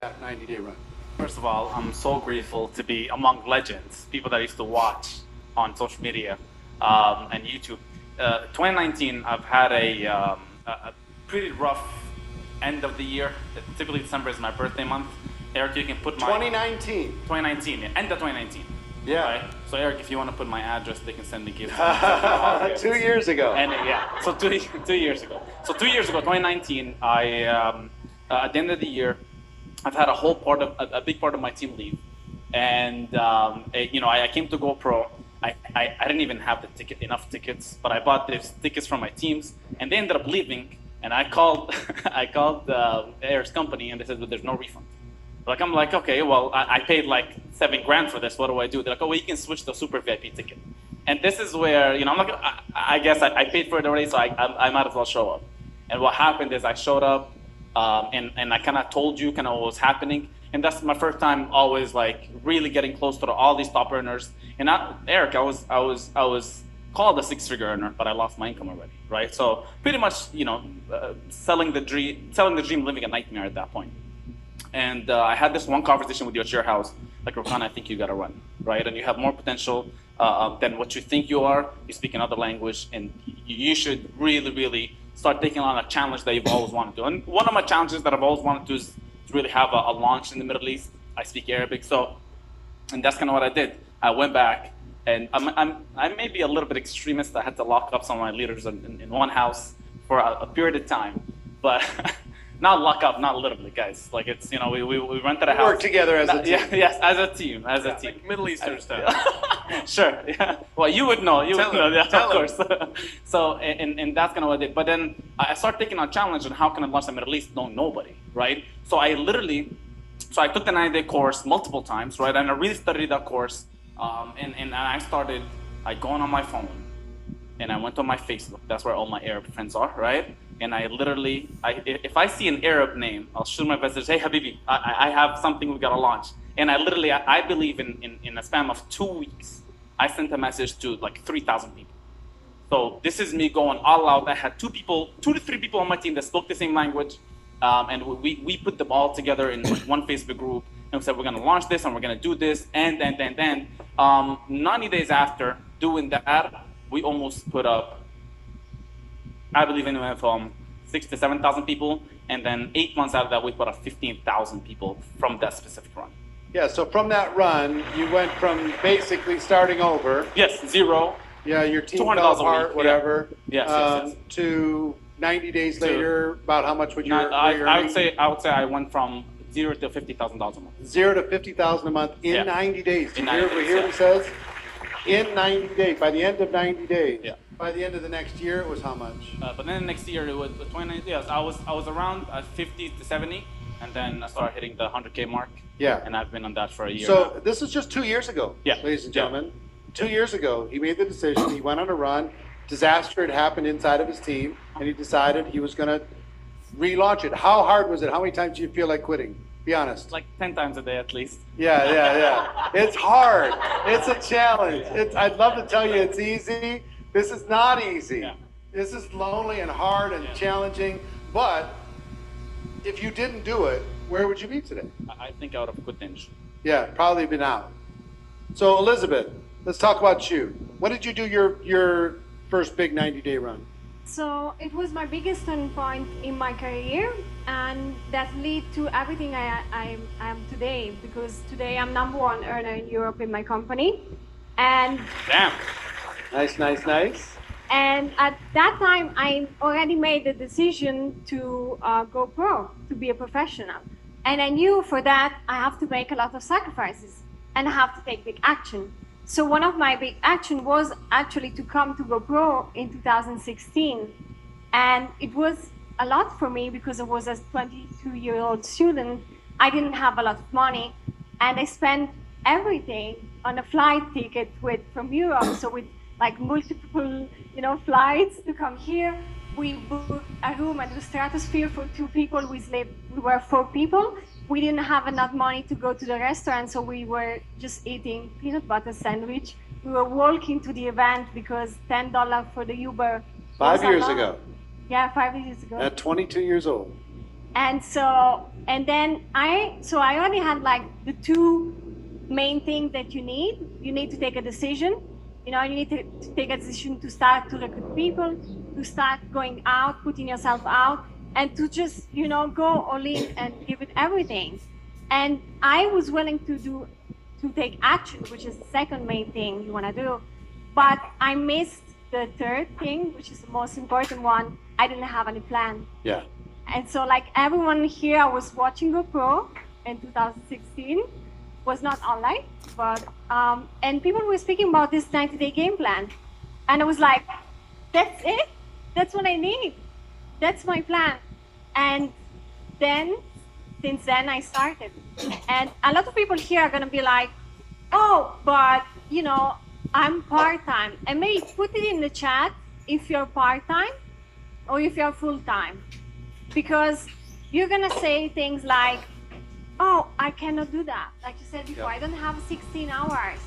that 90-day run? First of all, I'm so grateful to be among legends, people that I used to watch on social media and YouTube. 2019, I've had a pretty rough end of the year. Typically, December is my birthday month. Eric, you can put my 2019. 2019, yeah, end of 2019. Yeah. Right? So Eric, if you want to put my address, they can send me gifts. 2 years ago. And yeah, so 2 years ago. So 2 years ago, 2019, at the end of the year, I've had a big part of my team leave, and I came to GoPro. I didn't even have enough tickets, but I bought these tickets from my teams, and they ended up leaving. And I called Eric's company, and they said that there's no refund. I'm like, okay, well, I paid like $7,000 for this. What do I do? They're like, oh, well, you can switch the super VIP ticket. And this is where, I'm like, I guess I paid for it already, so I might as well show up. And what happened is I showed up, and I kind of told you kind of what was happening. And that's my first time always like really getting close to all these top earners. And Eric, I was called a six-figure earner, but I lost my income already, right? So pretty much, selling the dream, living a nightmare at that point. And I had this one conversation with your share house, like, Rokan, I think you got to run, right? And you have more potential than what you think you are. You speak another language, and you should really, really start taking on a challenge that you've always wanted to. And one of my challenges that I've always wanted to is to really have a launch in the Middle East. I speak Arabic, and that's kind of what I did. I went back, and I may be a little bit extremist. I had to lock up some of my leaders in one house for a period of time, but not lock up, not literally, guys. Like it's, we rented a house. Work together as a team. Yeah, yes, as a team. Like Middle Eastern style. Sure, yeah. Well, you would know. Tell him, Yeah, tell of course. So, and that's kind of what I did. But then I started taking on challenge on how can I launch the Middle East, knowing nobody, right? So I took the 90-day course multiple times, right? And I really studied that course. And I started going on my phone, and I went on my Facebook. That's where all my Arab friends are, right? And I literally, if I see an Arab name, I'll shoot my message, hey, Habibi, I have something we gotta launch. And I believe in a span of 2 weeks, I sent a message to like 3,000 people. So this is me going all out. I had 2 to 3 people on my team that spoke the same language. And we put them all together in like one Facebook group. And we said, we're gonna launch this and we're gonna do this. And then 90 days after doing that, we almost put up, I believe anywhere from 6,000 to 7,000 people, and then 8 months out of that, we put up 15,000 people from that specific run. Yeah, so from that run, you went from basically starting over. Yes, zero. Yeah, your team fell $200 a apart, week, whatever. Yes. To 90 days later, about how much would you earn? I would say I went from $0 to $50,000 a month. $0 to $50,000 a month in 90 days. In 90 days, Here it says, in 90 days, by the end of 90 days. Yeah. By the end of the next year, it was how much? But then next year, it was 29. Yes, I was around 50 to 70, and then I started hitting the 100K mark. Yeah. And I've been on that for a year. So now. this is just 2 years ago, Yeah. ladies and gentlemen. 2 years ago, he made the decision. He went on a run. Disaster had happened inside of his team, and he decided he was going to relaunch it. How hard was it? How many times did you feel like quitting? Be honest. Like 10 times a day at least. Yeah. It's hard. It's a challenge. I'd love to tell you it's easy. This is not easy. Yeah. This is lonely and hard and challenging. But if you didn't do it, where would you be today? I think I would have quit Ninja. Yeah, probably been out. So Elizabeth, let's talk about you. When did you do your first big 90-day run? So it was my biggest turning point in my career, and that led to everything I am today, because today I'm #1 earner in Europe in my company. And Damn. Nice. And at that time, I already made the decision to go pro, to be a professional. And I knew for that, I have to make a lot of sacrifices and I have to take big action. So one of my big action was actually to come to go pro in 2016. And it was a lot for me because I was a 22-year-old student. I didn't have a lot of money, and I spent everything on a flight ticket from Europe. So with like multiple, flights to come here. We booked a room at the Stratosphere for 2 people. We were 4 people. We didn't have enough money to go to the restaurant, so we were just eating peanut butter sandwich. We were walking to the event because $10 for the Uber. 5 years ago. Yeah, 5 years ago. At 22 years old. And so And then I already had like the two main things that you need. You need to take a decision. You know, you need to take a decision to start to recruit people, to start going out, putting yourself out, and to just, you know, go all in and give it everything. And I was willing to take action, which is the second main thing you want to do. But I missed the third thing, which is the most important one. I didn't have any plan. Yeah. And so, like everyone here, I was watching GoPro in 2016. Was not online, but and people were speaking about this 90-day game plan, and I was like, "That's it. That's what I need. That's my plan." And then, since then, I started. And a lot of people here are gonna be like, "Oh, but you know, I'm part-time." And maybe put it in the chat if you're part-time or if you're full-time, because you're gonna say things like, "Oh, I cannot do that." Like you said before, I don't have 16 hours.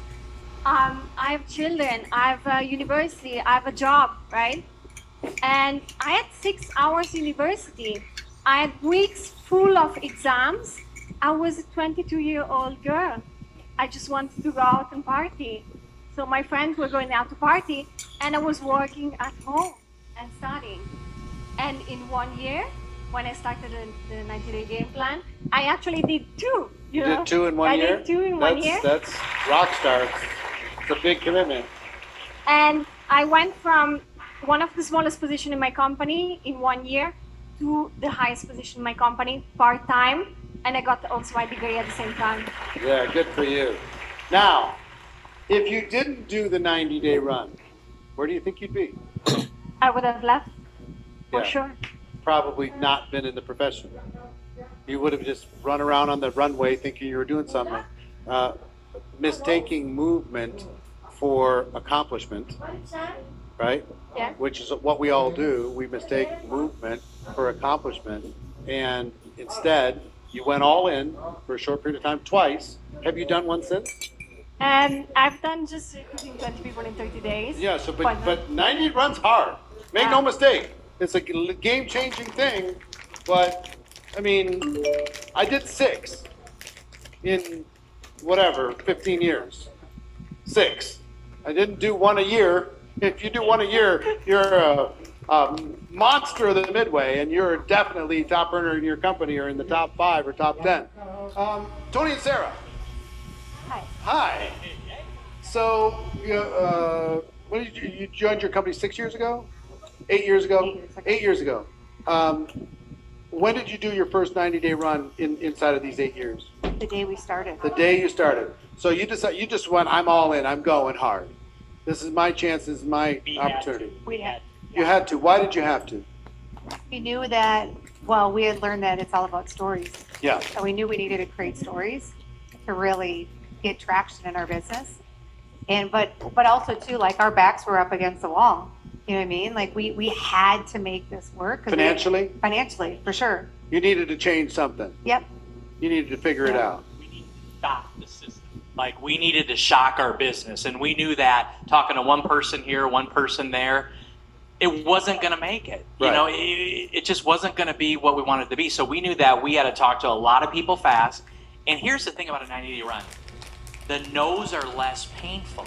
I have children, I have a university, I have a job, right? And I had 6 hours university. I had weeks full of exams. I was a 22-year-old girl. I just wanted to go out and party. So my friends were going out to party, and I was working at home and studying. And in 1 year, when I started the 90-day game plan, I actually did two. You know? Did two in 1 year? I did two in 1 year. That's rock star. It's a big commitment. And I went from one of the smallest position in my company in 1 year to the highest position in my company, part-time. And I got also my degree at the same time. Yeah, good for you. Now, if you didn't do the 90-day run, where do you think you'd be? I would have left, for Yeah. sure. Probably not been in the profession. You would have just run around on the runway thinking you were doing something. Mistaking movement for accomplishment, right? Yeah. Which is what we all do. We mistake movement for accomplishment. And instead, you went all in for a short period of time twice. Have you done one since? And I've done just recruiting 20 people in 30 days. Yeah, so but 90 runs hard. Make no mistake. It's a game-changing thing, but I mean, I did 6 in whatever 15 years. 6. I didn't do one a year. If you do one a year, you're a monster of the midway, and you're definitely top earner in your company, or in the top 5 or top 10. Tony and Sarah. Hi. Hi. So, what did you joined your company 6 years ago? 8 years ago? 8 years ago. When did you do your first 90-day run inside of these 8 years? The day we started. The day you started. So you just went, I'm all in, I'm going hard. This is my chance, this is my opportunity. We had. You had to. Why did you have to? We knew that, well, we had learned that it's all about stories. Yeah. So we knew we needed to create stories to really get traction in our business. And but also too, like our backs were up against the wall. You know what I mean? Like we had to make this work. Financially? Financially, for sure. You needed to change something. Yep. You needed to figure it out. We needed to shock the system. Like we needed to shock our business, and we knew that talking to one person here, one person there, it wasn't going to make it. You Right. know, it just wasn't going to be what we wanted to be. So we knew that we had to talk to a lot of people fast. And here's the thing about a 90-day run: the no's are less painful.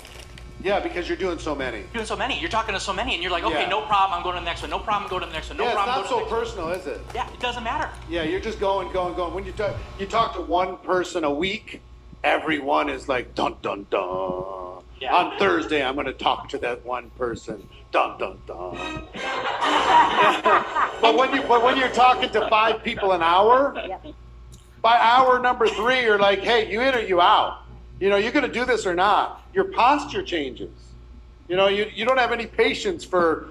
Yeah, because you're doing so many. You're doing so many. You're talking to so many, and you're like, okay, Yeah. no problem. I'm going to the next one. No problem. Go to the next one. No Yeah, it's problem. not go so to the next personal, is it? one. Yeah, it doesn't matter. Yeah, you're just going. When you talk to one person a week, everyone is like, dun, dun, dun. Yeah. On Thursday, I'm going to talk to that one person. Dun, dun, dun. But when you're talking to 5 people an hour, by hour number 3, you're like, hey, you in or you out? You know, you're going to do this or not? Your posture changes. You know, you don't have any patience for,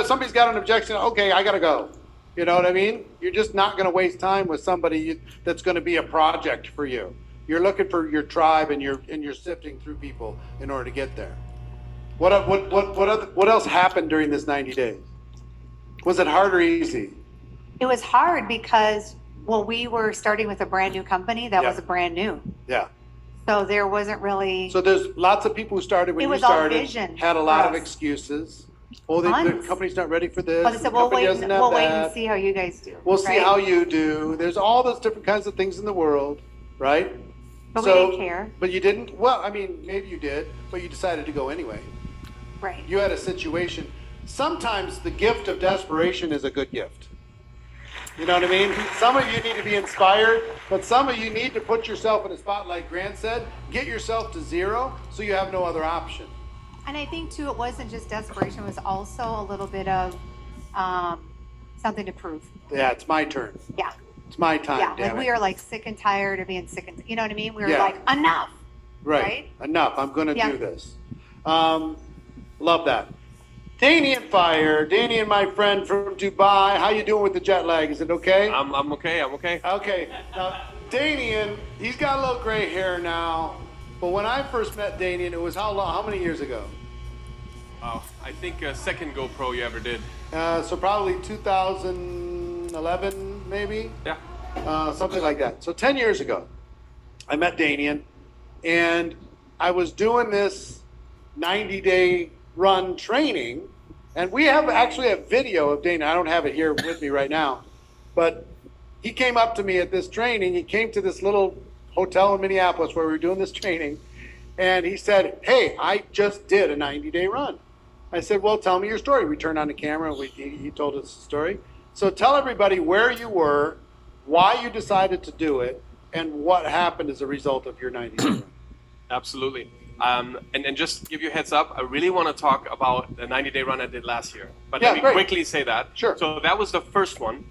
somebody's got an objection. Okay, I got to go. You know what I mean? You're just not going to waste time with somebody that's going to be a project for you. You're looking for your tribe, and you're sifting through people in order to get there. What else happened during this 90 days? Was it hard or easy? It was hard because, well, we were starting with a brand new company that Yeah. was brand new. Yeah. So there wasn't really. So there's lots of people who started when It you was all started, vision had a lot for of us. excuses. Oh, the Months. company's not ready for this. But they the said, we'll company wait, doesn't have we'll wait that. and see how you guys do. We'll see right? how you do. There's all those different kinds of things in the world, right? But we didn't care. But you didn't, well, I mean, maybe you did, but you decided to go anyway. Right. You had a situation. Sometimes the gift of desperation is a good gift. You know what I mean? Some of you need to be inspired, but some of you need to put yourself in a spot, like Grant said, get yourself to zero so you have no other option. And I think too, it wasn't just desperation, it was also a little bit of something to prove. Yeah, it's my turn. Yeah. It's my time, Yeah. damn Like we it. are like sick and tired of being sick and, you know what I mean? We were Yeah. like, enough. Right. Enough. I'm going to Yeah. do this. Love that. Danian Fire. Danian, my friend from Dubai. How you doing with the jet lag? Is it okay? I'm okay. I'm okay. Okay. Now, Danian, he's got a little gray hair now. But when I first met Danian, it was how long? How many years ago? Oh, I think second GoPro you ever did. So probably 2011, maybe? Yeah. Something like that. So 10 years ago, I met Danian, and I was doing this 90-day run training, and we have actually a video of Danian. I don't have it here with me right now, but he came up to me at this training. He came to this little hotel in Minneapolis where we were doing this training, and he said, "Hey, I just did a 90-day run." I said, "Well, tell me your story." We turned on the camera, and he told us the story. So tell everybody where you were, why you decided to do it, and what happened as a result of your 90-day run. Absolutely. And just to give you a heads up, I really want to talk about the 90-day run I did last year. But Yeah, let me great. quickly say that. Sure. So that was the first one.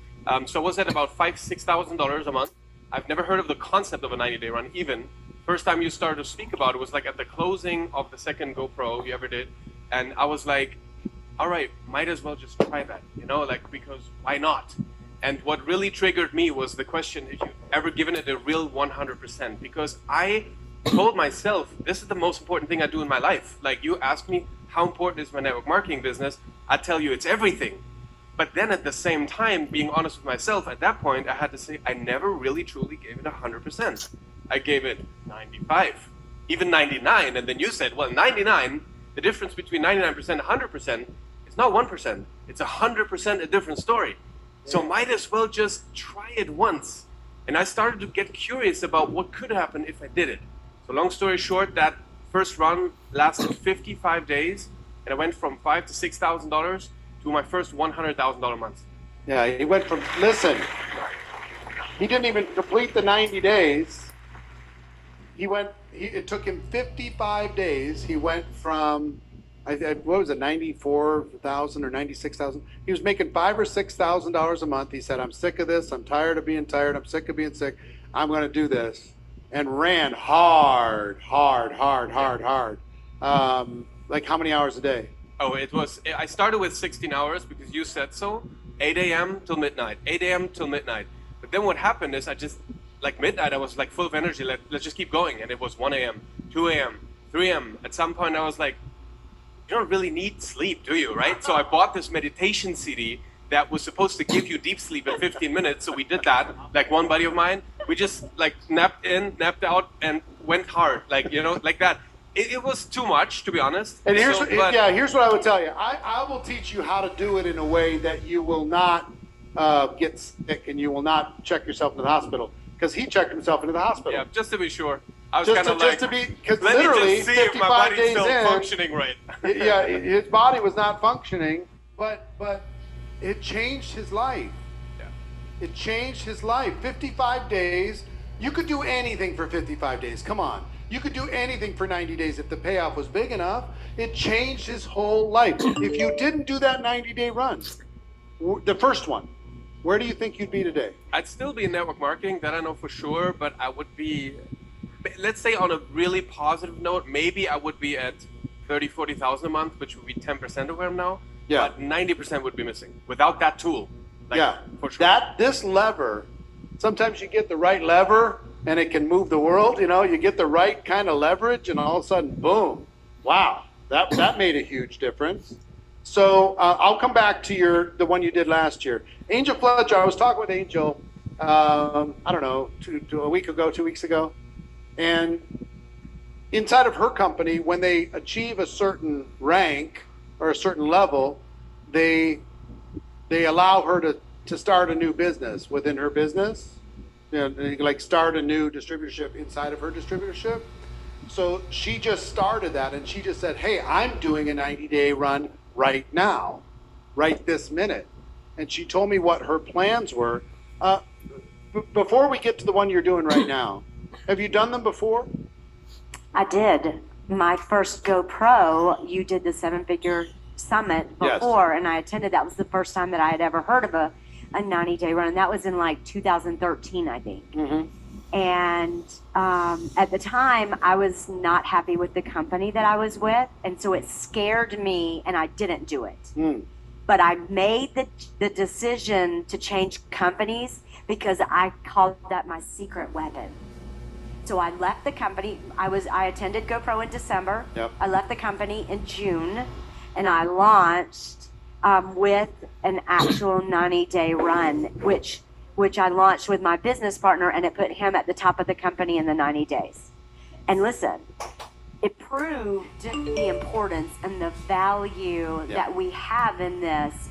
So I was at about $6,000 a month. I've never heard of the concept of a 90-day run even. First time you started to speak about it was like at the closing of the second GoPro you ever did. And I was like, all right, might as well just try that, like, because why not? And what really triggered me was the question, if you've ever given it a real 100%, because I told myself, this is the most important thing I do in my life. Like, you ask me, how important is my network marketing business? I tell you, it's everything. But then at the same time, being honest with myself, at that point, I had to say, I never really truly gave it 100%. I gave it 95, even 99. And then you said, well, 99, the difference between 99% and 100% is not 1%. It's 100% a different story. So might as well just try it once. And I started to get curious about what could happen if I did it. So long story short, that first run lasted 55 days, and I went from $5,000 to $6,000 to my first $100,000 month. Yeah, he went from, listen, he didn't even complete the 90 days. It took him 55 days. He went from, what was it, 94,000 or 96,000? He was making $5,000 or $6,000 a month. He said, I'm sick of this. I'm tired of being tired. I'm sick of being sick. I'm going to do this. And ran hard. Like how many hours a day? Oh, I started with 16 hours because you said so, 8 a.m. till midnight, 8 a.m. till midnight. But then what happened is like midnight, I was like full of energy, let's just keep going. And it was 1 a.m., 2 a.m., 3 a.m. At some point I was like, you don't really need sleep, do you, right? So I bought this meditation CD that was supposed to give you deep sleep in 15 minutes. So we did that, like one buddy of mine, we just like napped in, napped out, and went hard, like that. It was too much, to be honest. And here's So, here's what I would tell you. I will teach you how to do it in a way that you will not get sick and you will not check yourself into the hospital. Because he checked himself into the hospital. Yeah, just to be sure. I was Just kind of to- like, just to be- 'cause let me literally, just see if my 55 body's days still in- functioning right. Yeah, his body was not functioning, but it changed his life. Yeah. It changed his life. 55 days. You could do anything for 55 days. Come on. You could do anything for 90 days if the payoff was big enough. It changed his whole life. If you didn't do that 90-day run, the first one, where do you think you'd be today? I'd still be in network marketing, that I know for sure, but I would be, let's say on a really positive note, maybe I would be at 30, 40,000 a month, which would be 10% of where I'm now. Yeah. But 90% would be missing without that tool. Like, Yeah, for sure. this lever, sometimes you get the right lever and it can move the world. You get the right kind of leverage and all of a sudden, boom, wow, that made a huge difference. So I'll come back to the one you did last year. Angel Fletcher, I was talking with Angel, I don't know, a week ago, 2 weeks ago. And inside of her company, when they achieve a certain rank, or a certain level, they allow her to start a new business within her business, like start a new distributorship inside of her distributorship. So she just started that, and she just said, hey, I'm doing a 90-day run right now, right this minute. And she told me what her plans were. Before we get to the one you're doing right now, have you done them before? I did. My first GoPro, you did the 7-figure summit Yes. before, and I attended. That was the first time that I had ever heard of a 90-day run. And that was in like 2013, I think. Mm-hmm. And at the time, I was not happy with the company that I was with, and so it scared me, and I didn't do it. But I made the decision to change companies because I called that my secret weapon. So I left the company. I attended GoPro in December. Yep. I left the company in June, and I launched with an actual 90-day run, which I launched with my business partner, and it put him at the top of the company in the 90 days. And listen, it proved the importance and the value that we have in this.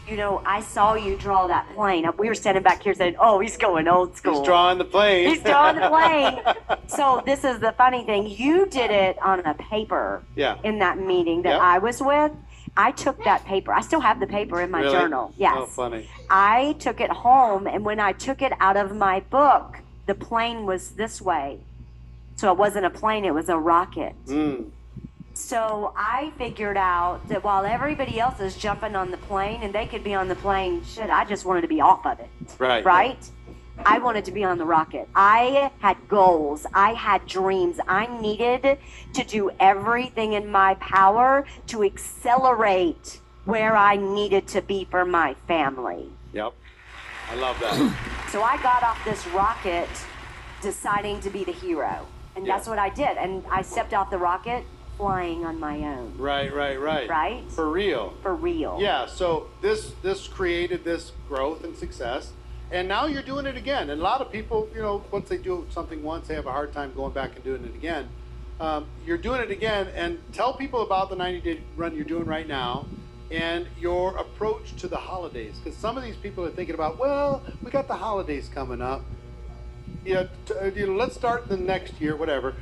You know, I saw you draw that plane. We were standing back here saying, oh, he's going old school. He's drawing the plane. He's drawing the plane. So this is the funny thing. You did it on a paper in that meeting that I was with. I took that paper. I still have the paper in my Really? journal. Yes. Oh, funny. I took it home, and when I took it out of my book, the plane was this way. So it wasn't a plane, it was a rocket. So I figured out that while everybody else is jumping on the plane and they could be on the plane, shit, I just wanted to be off of it. Right. Right? I wanted to be on the rocket. I had goals. I had dreams. I needed to do everything in my power to accelerate where I needed to be for my family. Yep. I love that. So I got off this rocket deciding to be the hero. And that's what I did. And I stepped off the rocket flying on my own. Right. Right? For real. For real. Yeah, so this created this growth and success, and now you're doing it again. And a lot of people, you know, once they do something once, they have a hard time going back and doing it again. You're doing it again, and tell people about the 90-day run you're doing right now and your approach to the holidays. Because some of these people are thinking about, well, we got the holidays coming up. Let's start the next year, whatever.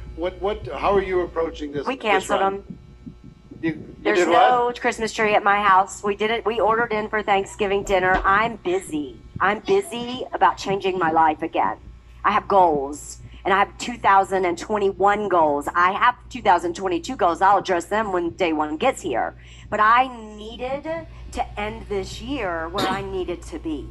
How are you approaching this? We canceled this run? them. You There's did no what? Christmas tree at my house. We did it. We ordered in for Thanksgiving dinner. I'm busy about changing my life again. I have goals, and I have 2021 goals. I have 2022 goals. I'll address them when day one gets here. But I needed to end this year where I needed to be.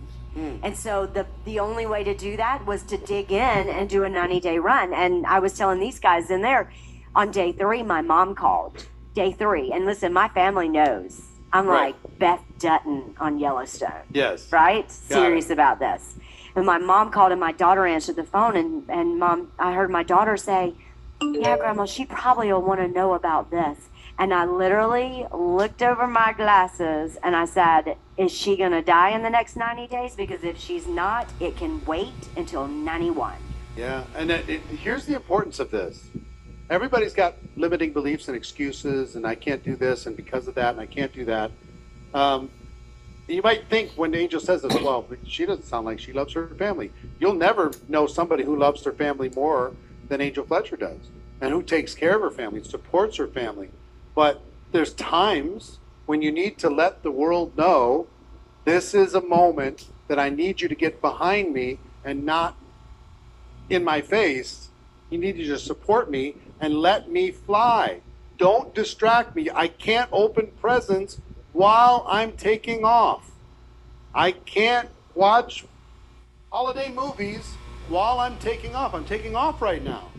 And so the only way to do that was to dig in and do a 90-day run. And I was telling these guys in there, on day 3, my mom called. Day 3. And listen, my family knows. I'm Right. like Beth Dutton on Yellowstone. Yes. Right? Got Serious it. about this. And my mom called, and my daughter answered the phone. And Mom, I heard my daughter say, yeah, Grandma, she probably will want to know about this. And I literally looked over my glasses and I said, is she going to die in the next 90 days? Because if she's not, it can wait until 91. Yeah, and here's the importance of this. Everybody's got limiting beliefs and excuses, and I can't do this, and because of that, and I can't do that. You might think when Angel says this, well, but she doesn't sound like she loves her family. You'll never know somebody who loves their family more than Angel Fletcher does, and who takes care of her family, supports her family. But there's times when you need to let the world know, this is a moment that I need you to get behind me and not in my face. You need to just support me and let me fly. Don't distract me. I can't open presents while I'm taking off. I can't watch holiday movies while I'm taking off. I'm taking off right now.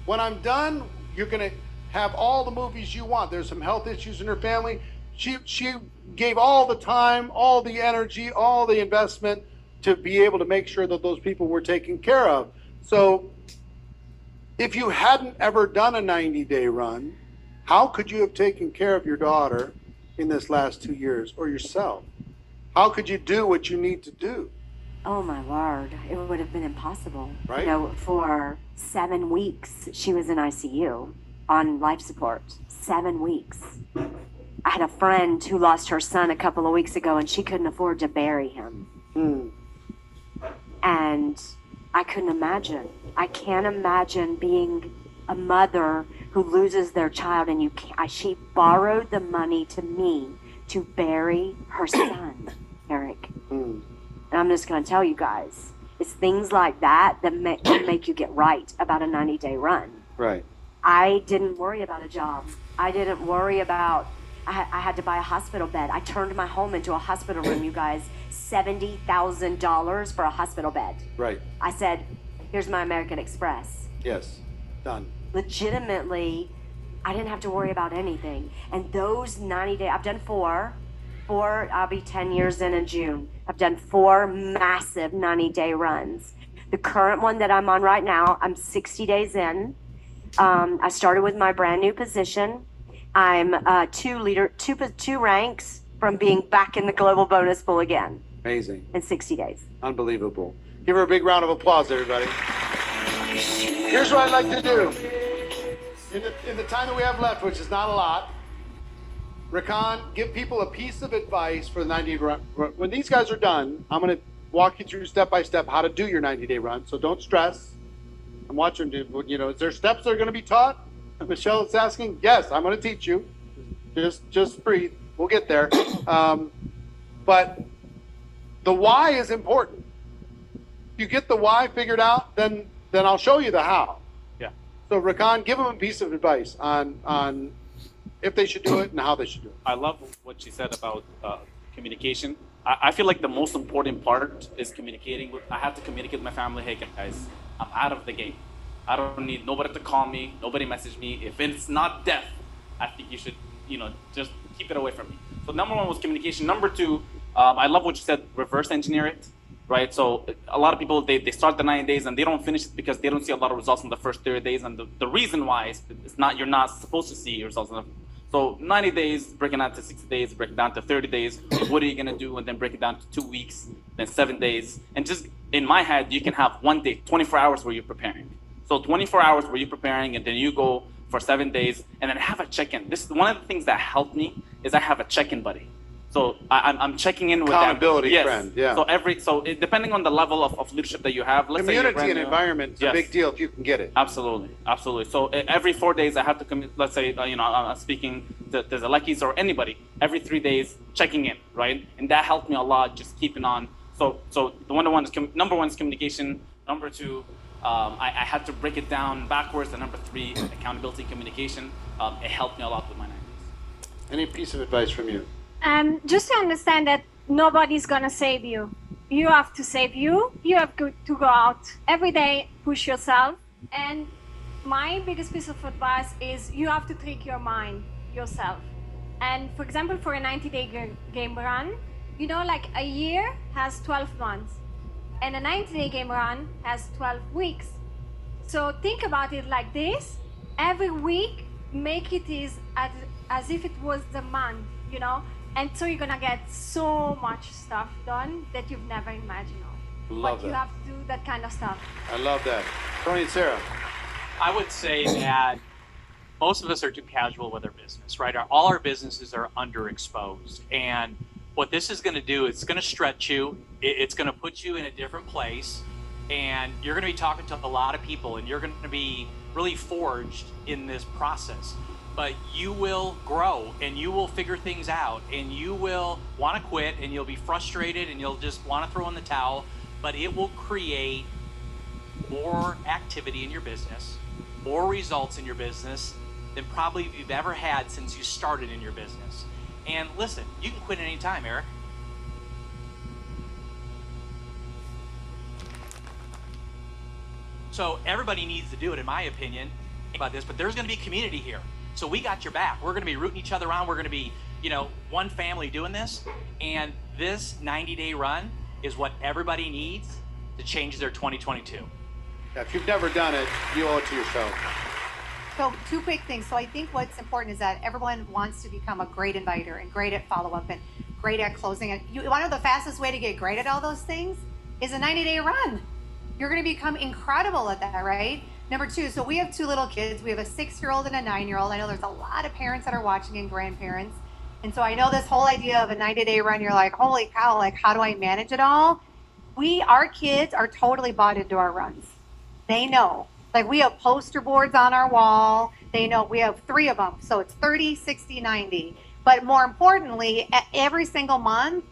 When I'm done, you're going to have all the movies you want. There's some health issues in her family. She gave all the time, all the energy, all the investment to be able to make sure that those people were taken care of. So if you hadn't ever done a 90-day run, how could you have taken care of your daughter in this last 2 years, or yourself? How could you do what you need to do? Oh my Lord, it would have been impossible. Right. You know, for 7 weeks, she was in ICU on life support. 7 weeks. I had a friend who lost her son a couple of weeks ago and she couldn't afford to bury him. And I couldn't imagine. I can't imagine being a mother who loses their child and you can't. She borrowed the money to me to bury her son, Eric. And I'm just going to tell you guys, it's things like that that make you get right about a 90-day run. Right. I didn't worry about a job. I didn't worry about, I had to buy a hospital bed. I turned my home into a hospital room, you guys. $70,000 for a hospital bed. Right. I said, here's my American Express. Yes. Done. Legitimately, I didn't have to worry about anything. And those 90 days, I've done four, I'll be 10 years in June. I've done 4 massive 90-day runs. The current one that I'm on right now, I'm 60 days in. I started with my brand new position. I'm two ranks from being back in the global bonus pool again. Amazing. In 60 days. Unbelievable. Give her a big round of applause, everybody. Here's what I'd like to do. In the time that we have left, which is not a lot, Rakan, give people a piece of advice for the 90-day run. When these guys are done, I'm going to walk you through step by step how to do your 90-day run. So don't stress. I'm watching. Is there steps that are going to be taught? Michelle is asking. Yes, I'm going to teach you. Just breathe. We'll get there. But the why is important. If you get the why figured out, then I'll show you the how. Yeah. So Rakan, give them a piece of advice on if they should do it and how they should do it. I love what she said about communication. I feel like the most important part is communicating. I have to communicate with my family. Hey guys, I'm out of the game. I don't need nobody to call me, nobody message me. If it's not death, I think you should, just keep it away from me. So number 1 was communication. Number 2, I love what you said, reverse engineer it, right? So a lot of people, they start the 90 days and they don't finish it because they don't see a lot of results in the first 30 days. And the reason why is you're not supposed to see results in the So 90 days, break it down to 60 days, break it down to 30 days. What are you gonna do? And then break it down to 2 weeks, then 7 days. And just in my head, you can have one day, 24 hours where you're preparing. So 24 hours where you're preparing, and then you go for 7 days, and then have a check-in. This is one of the things that helped me is I have a check-in buddy. So I'm checking in with accountability them. Yes. friend. Yeah. So depending on the level of leadership that you have, let's say you're Community brand and new. environment is a Yes. big deal if you can get it. Absolutely. So every 4 days I have to commit. Let's say I'm speaking to the Lekis or anybody. Every 3 days checking in, right? And that helped me a lot. Just keeping on. So the number one is communication. Number 2, I had to break it down backwards. And number 3, accountability and communication. It helped me a lot with my 90s. Any piece of advice from you? Just to understand that nobody's gonna save you. You have to save you. You have to go out every day, push yourself. And my biggest piece of advice is you have to trick your mind yourself. And for example, for a 90-day game run, like a year has 12 months, and a 90-day game run has 12 weeks. So think about it like this: every week, make it as if it was the month, And so you're gonna get so much stuff done that you've never imagined of. Love But you that. have to do that kind of stuff. I love that. Tony and Sarah. I would say that most of us are too casual with our business, right? All our businesses are underexposed. And what this is going to do, it's going to stretch you. It's going to put you in a different place. And you're going to be talking to a lot of people, and you're going to be really forged in this process. But you will grow, and you will figure things out, and you will want to quit, and you'll be frustrated, and you'll just want to throw in the towel. But it will create more activity in your business, more results in your business than probably you've ever had since you started in your business. And listen, you can quit at any time, Eric. So everybody needs to do it, in my opinion, about this, but there's going to be community here. So we got your back. We're going to be rooting each other on. We're going to be, one family doing this. And this 90-day run is what everybody needs to change their 2022. Yeah, if you've never done it, you owe it to yourself. So 2 quick things. So I think what's important is that everyone wants to become a great inviter and great at follow-up and great at closing. And you want to know the fastest way to get great at all those things is a 90-day run. You're going to become incredible at that, right? Number 2, so we have 2 little kids. We have a 6-year-old and a 9-year-old. I know there's a lot of parents that are watching and grandparents. And so I know this whole idea of a 90-day run, you're like, holy cow, like how do I manage it all? Our kids are totally bought into our runs. They know. Like we have poster boards on our wall. They know we have 3 of them. So it's 30, 60, 90. But more importantly, every single month,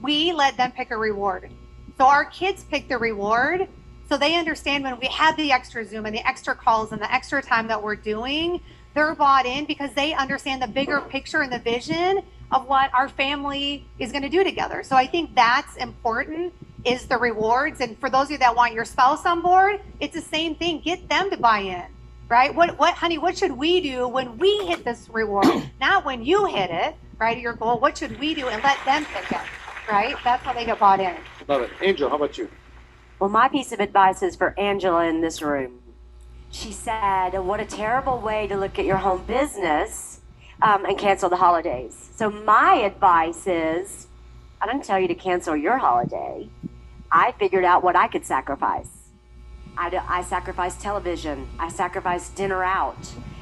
we let them pick a reward. So our kids pick the reward. So they understand when we have the extra Zoom and the extra calls and the extra time that we're doing, they're bought in because they understand the bigger picture and the vision of what our family is going to do together. So I think that's important, is the rewards. And for those of you that want your spouse on board, it's the same thing. Get them to buy in, right? Honey, what should we do when we hit this reward? Not when you hit it, right? Your goal. What should we do? And let them pick it, right? That's how they get bought in. Love it. Angel, how about you? Well, my piece of advice is for Angela in this room. She said, what a terrible way to look at your home business and cancel the holidays. So my advice is, I didn't tell you to cancel your holiday. I figured out what I could sacrifice. I sacrificed television. I sacrificed dinner out.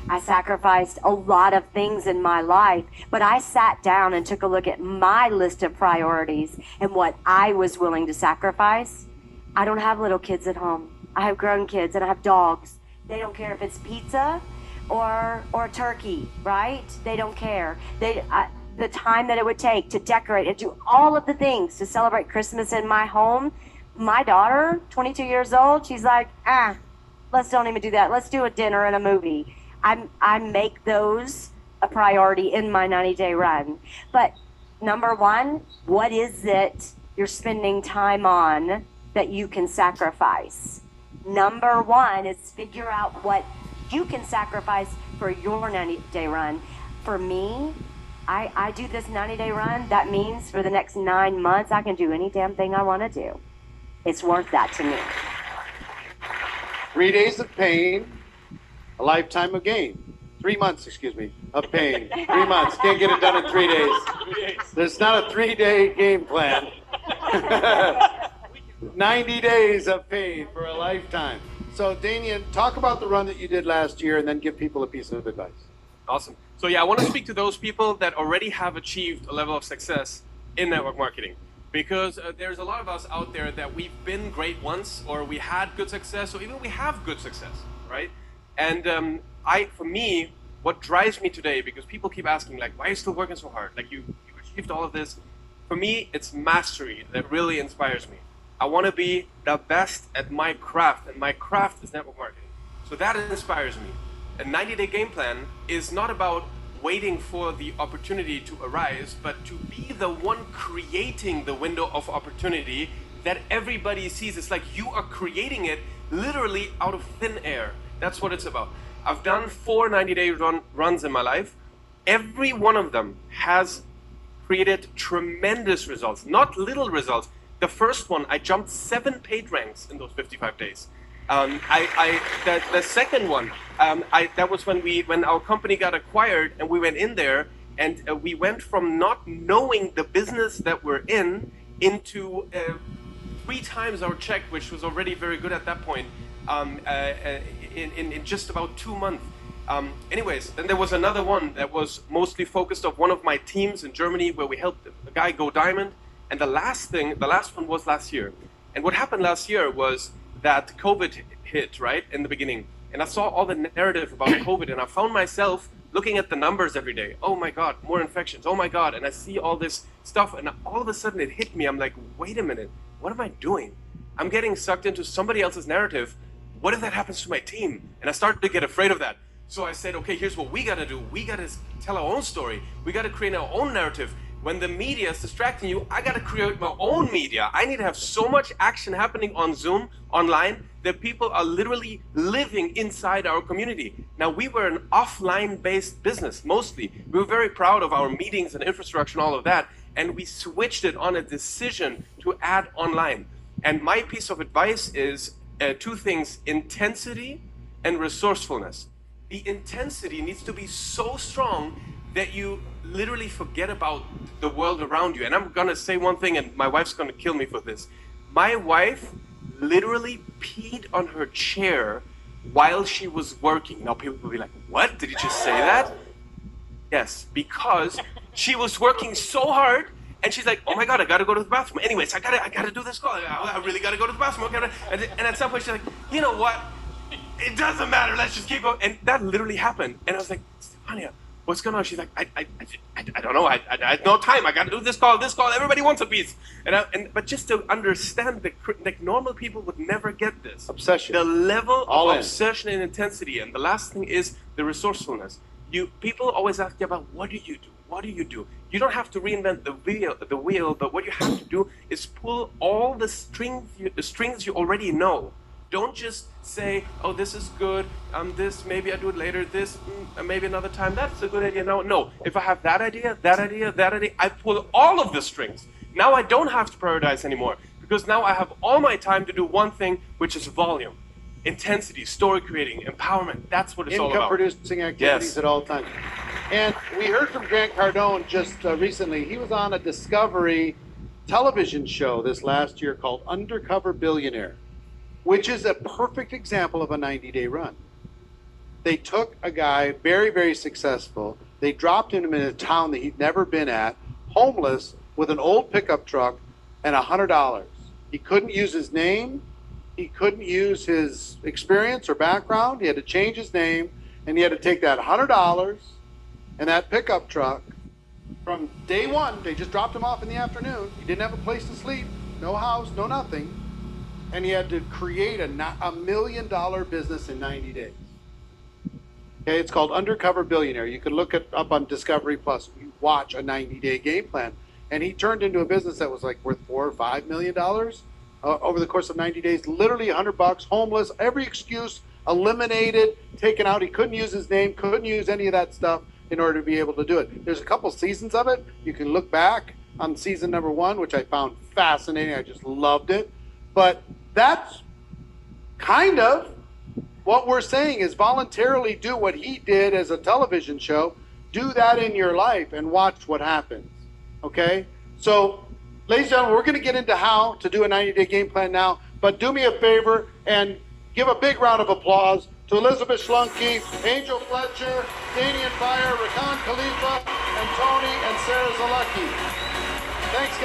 I sacrificed a lot of things in my life, but I sat down and took a look at my list of priorities and what I was willing to sacrifice. I don't have little kids at home. I have grown kids and I have dogs. They don't care if it's pizza or turkey, right? They don't care. The time that it would take to decorate and do all of the things to celebrate Christmas in my home. My daughter, 22 years old, she's like, let's don't even do that. Let's do a dinner and a movie. I make those a priority in my 90-day run. But number one, what is it you're spending time on that you can sacrifice? Number one is figure out what you can sacrifice for your 90-day run. For me, I do this 90-day run. That means for the next 9 months, I can do any damn thing I want to do. It's worth that to me. 3 days of pain, a lifetime of gain. 3 months, excuse me, of pain. 3 months. Can't get it done in 3 days. There's not a 3-day game plan. 90 days of pain for a lifetime. So, Damian, talk about the run that you did last year and then give people a piece of advice. Awesome. So yeah, I want to speak to those people that already have achieved a level of success in network marketing. Because there's a lot of us out there that we've been great once, or we had good success, or even we have good success, right? And for me, what drives me today, because people keep asking, like, why are you still working so hard? Like, you achieved all of this. For me, it's mastery that really inspires me. I want to be the best at my craft, and my craft is network marketing. So that inspires me. A 90-day game plan is not about waiting for the opportunity to arise, but to be the one creating the window of opportunity that everybody sees. It's like you are creating it literally out of thin air. That's what it's about. I've done 4 90-day runs in my life. Every one of them has created tremendous results, not little results. The first one, I jumped 7 paid ranks in those 55 days. The second one, that was when our company got acquired and we went in there and we went from not knowing the business that we're in into 3 times our check, which was already very good at that point, in just about 2 months. Anyways, then there was another one that was mostly focused on one of my teams in Germany where we helped a guy go diamond. And the last one was last year. And what happened last year was that COVID hit, right, in the beginning. And I saw all the narrative about COVID, and I found myself looking at the numbers every day. Oh my God, more infections. Oh my God. And I see all this stuff, and all of a sudden it hit me. I'm like, wait a minute, what am I doing? I'm getting sucked into somebody else's narrative. What if that happens to my team? And I started to get afraid of that. So I said, okay, here's what we got to do. We got to tell our own story. We got to create our own narrative. When the media is distracting you, I got to create my own media. I need to have so much action happening on Zoom, online, that people are literally living inside our community. Now, we were an offline-based business, mostly. We were very proud of our meetings and infrastructure and all of that, and we switched it on a decision to add online. And my piece of advice is 2 things, intensity and resourcefulness. The intensity needs to be so strong that you literally forget about the world around you. And I'm gonna say one thing, and my wife's gonna kill me for this. My wife literally peed on her chair while she was working. Now people will be like, what? Did you just say that? Yes, because She was working so hard, and she's like, "Oh my God, I gotta go to the bathroom." Anyways, I gotta do this call. I really gotta go to the bathroom. Okay. And at some point, she's like, "You know what? It doesn't matter. Let's just keep going." And that literally happened. And I was like, "Stefania, what's going on?" She's like, I don't know. I had no time. I gotta do this call. Everybody wants a piece. But just to understand that normal people would never get this. Obsession. The level All of in. obsession and intensity. And the last thing is the resourcefulness. People always ask you about, what do you do? What do you do? You don't have to reinvent the wheel, but what you have to do is pull all the strings you already know. Don't just say, "Oh, this is good. This maybe I do it later. This maybe another time. That's a good idea." No. If I have that idea, I pull all of the strings. Now I don't have to prioritize anymore because now I have all my time to do one thing, which is volume, intensity, story creating, empowerment. That's what it's all about. Income-producing activities Yes. at all times. And we heard from Grant Cardone just recently. He was on a Discovery television show this last year called Undercover Billionaire, which is a perfect example of a 90-day run. They took a guy, very, very successful. They dropped him in a town that he'd never been at, homeless, with an old pickup truck and $100. He couldn't use his name. He couldn't use his experience or background. He had to change his name, and he had to take that $100 and that pickup truck. From day one, they just dropped him off in the afternoon. He didn't have a place to sleep, no house, no nothing. And he had to create a $1 million business in 90 days. Okay, it's called Undercover Billionaire. You can look it up on Discovery Plus. You watch a 90-day game plan. And he turned into a business that was like worth $4 or $5 million over the course of 90 days. Literally $100, homeless, every excuse eliminated, taken out. He couldn't use his name, couldn't use any of that stuff in order to be able to do it. There's a couple seasons of it. You can look back on season number 1, which I found fascinating. I just loved it. But that's kind of what we're saying is voluntarily do what he did as a television show. Do that in your life and watch what happens. Okay? So, ladies and gentlemen, we're going to get into how to do a 90-day game plan now. But do me a favor and give a big round of applause to Elizabeth Schlunke, Angel Fletcher, Danian Fire, Rakan Khalifa, and Tony and Sarah Zalaki. Thanks, guys.